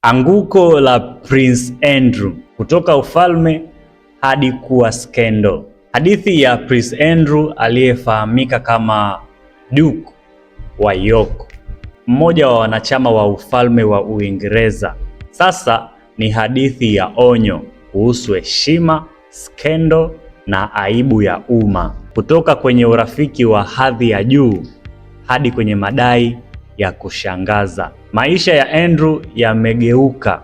Anguko la Prince Andrew kutoka ufalme hadi kuwa skendo. Hadithi ya Prince Andrew aliyefahamika kama Duke wa York, mmoja wa wanachama wa ufalme wa Uingereza, sasa ni hadithi ya onyo kuhusu heshima, skendo na aibu ya umma. Kutoka kwenye urafiki wa hadhi ya juu hadi kwenye madai ya kushangaza. Maisha ya Andrew yamegeuka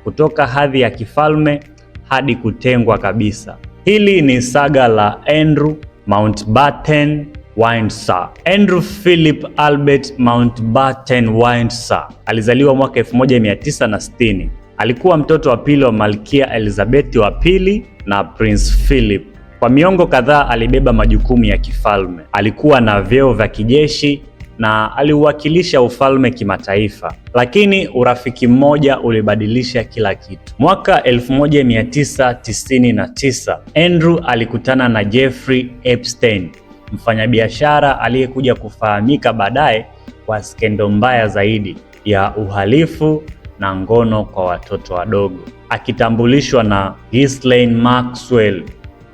kutoka hadhi ya kifalme hadi kutengwa kabisa. Hili ni saga la Andrew Mountbatten Windsor. Andrew Philip Albert Mountbatten Windsor alizaliwa mwaka 1960. Alikuwa mtoto wa pili wa Malkia Elizabeth wa pili na Prince Philip. Kwa miongo kadhaa alibeba majukumu ya kifalme. Alikuwa na vyeo vya kijeshi na aliuwakilisha ufalme kimataifa, lakini urafiki mmoja ulibadilisha kila kitu. Mwaka 1999 Andrew alikutana na Jeffrey Epstein, mfanyabiashara aliyekuja kufahamika baadaye kwa skendo mbaya zaidi ya uhalifu na ngono kwa watoto wadogo, akitambulishwa na Ghislaine Maxwell,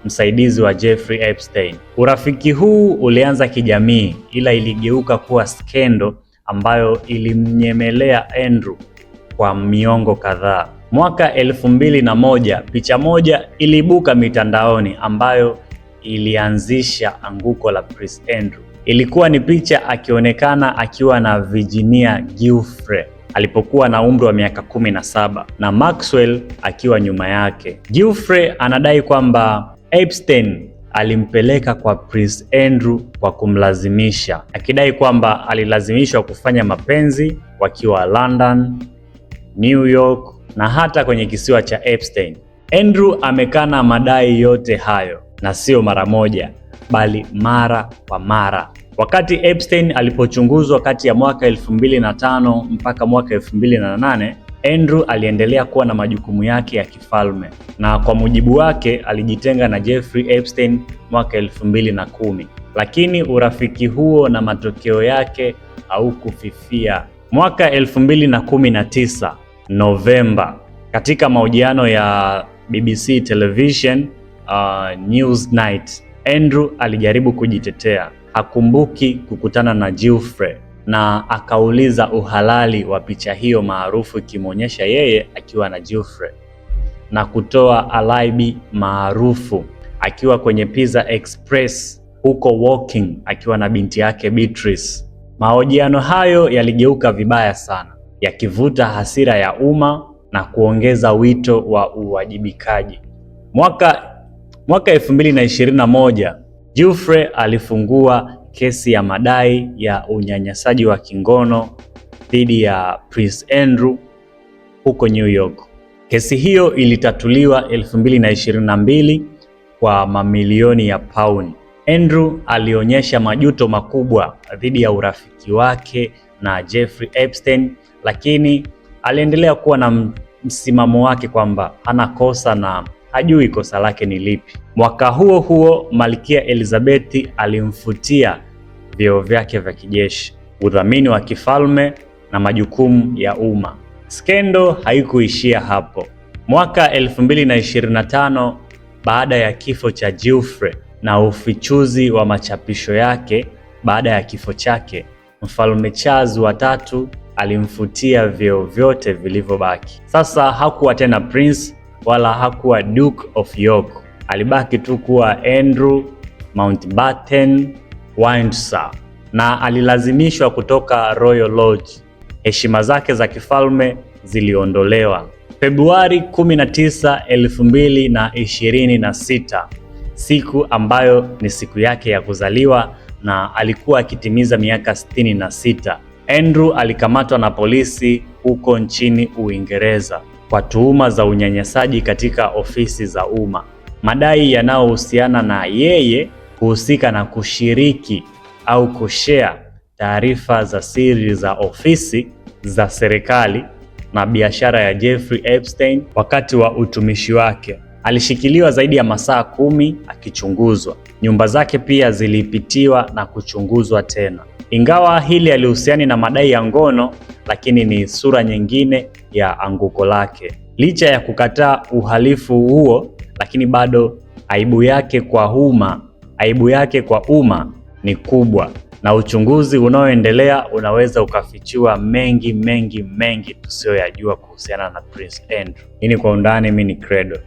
msaidizi wa Jeffrey Epstein. Urafiki huu ulianza kijamii, ila iligeuka kuwa skendo ambayo ilimnyemelea Andrew kwa miongo kadhaa. Mwaka 2001 picha moja iliibuka mitandaoni ambayo ilianzisha anguko la Prince Andrew. Ilikuwa ni picha akionekana akiwa na Virginia Giuffre alipokuwa na umri wa miaka 17 na Maxwell akiwa nyuma yake. Giuffre anadai kwamba Epstein alimpeleka kwa Prince Andrew kwa kumlazimisha, akidai kwamba alilazimishwa kufanya mapenzi wakiwa London, New York na hata kwenye kisiwa cha Epstein. Andrew amekana madai yote hayo, na sio mara moja bali mara kwa mara. Wakati Epstein alipochunguzwa kati ya mwaka 2005 mpaka mwaka 2008, Andrew aliendelea kuwa na majukumu yake ya kifalme, na kwa mujibu wake alijitenga na Jeffrey Epstein mwaka 2010, lakini urafiki huo na matokeo yake haukufifia. Mwaka 2019 Novemba, katika mahojiano ya BBC Television Newsnight, Andrew alijaribu kujitetea. Hakumbuki kukutana na Giuffre na akauliza uhalali wa picha hiyo maarufu ikimwonyesha yeye akiwa na Giuffre, na kutoa alibi maarufu akiwa kwenye Pizza Express huko Woking akiwa na binti yake Beatrice. Mahojiano hayo yaligeuka vibaya sana, yakivuta hasira ya umma na kuongeza wito wa uwajibikaji. Mwaka 2021 Giuffre alifungua kesi ya madai ya unyanyasaji wa kingono dhidi ya Prince Andrew huko New York. Kesi hiyo ilitatuliwa 2022 kwa mamilioni ya pauni. Andrew alionyesha majuto makubwa dhidi ya urafiki wake na Jeffrey Epstein, lakini aliendelea kuwa na msimamo wake kwamba hana kosa na hajui kosa lake ni lipi. Mwaka huo huo Malkia Elizabeth alimfutia vyeo vyake vya kijeshi, udhamini wa kifalme na majukumu ya umma. Skendo haikuishia hapo. Mwaka 2025, baada ya kifo cha Giuffre na ufichuzi wa machapisho yake baada ya kifo chake, Mfalme Charles wa tatu alimfutia vyeo vyote vilivyobaki. Sasa hakuwa tena prince wala hakuwa Duke of York. Alibaki tu kuwa Andrew Mountbatten Windsor, na alilazimishwa kutoka Royal Lodge. Heshima zake za kifalme ziliondolewa. Februari 19, 2026, siku ambayo ni siku yake ya kuzaliwa na alikuwa akitimiza miaka 66, Andrew alikamatwa na polisi huko nchini Uingereza kwa tuhuma za unyanyasaji katika ofisi za umma. Madai yanayohusiana na yeye kuhusika na kushiriki au kushare taarifa za siri za ofisi za serikali na biashara ya Jeffrey Epstein wakati wa utumishi wake. Alishikiliwa zaidi ya masaa 10 akichunguzwa. Nyumba zake pia zilipitiwa na kuchunguzwa tena. Ingawa hili halihusiani na madai ya ngono, lakini ni sura nyingine ya anguko lake. Licha ya kukataa uhalifu huo, lakini bado aibu yake kwa umma ni kubwa, na uchunguzi unaoendelea unaweza ukafichua mengi tusiyoyajua kuhusiana na Prince Andrew. Hii ni Kwa Undani, mimi ni Credo.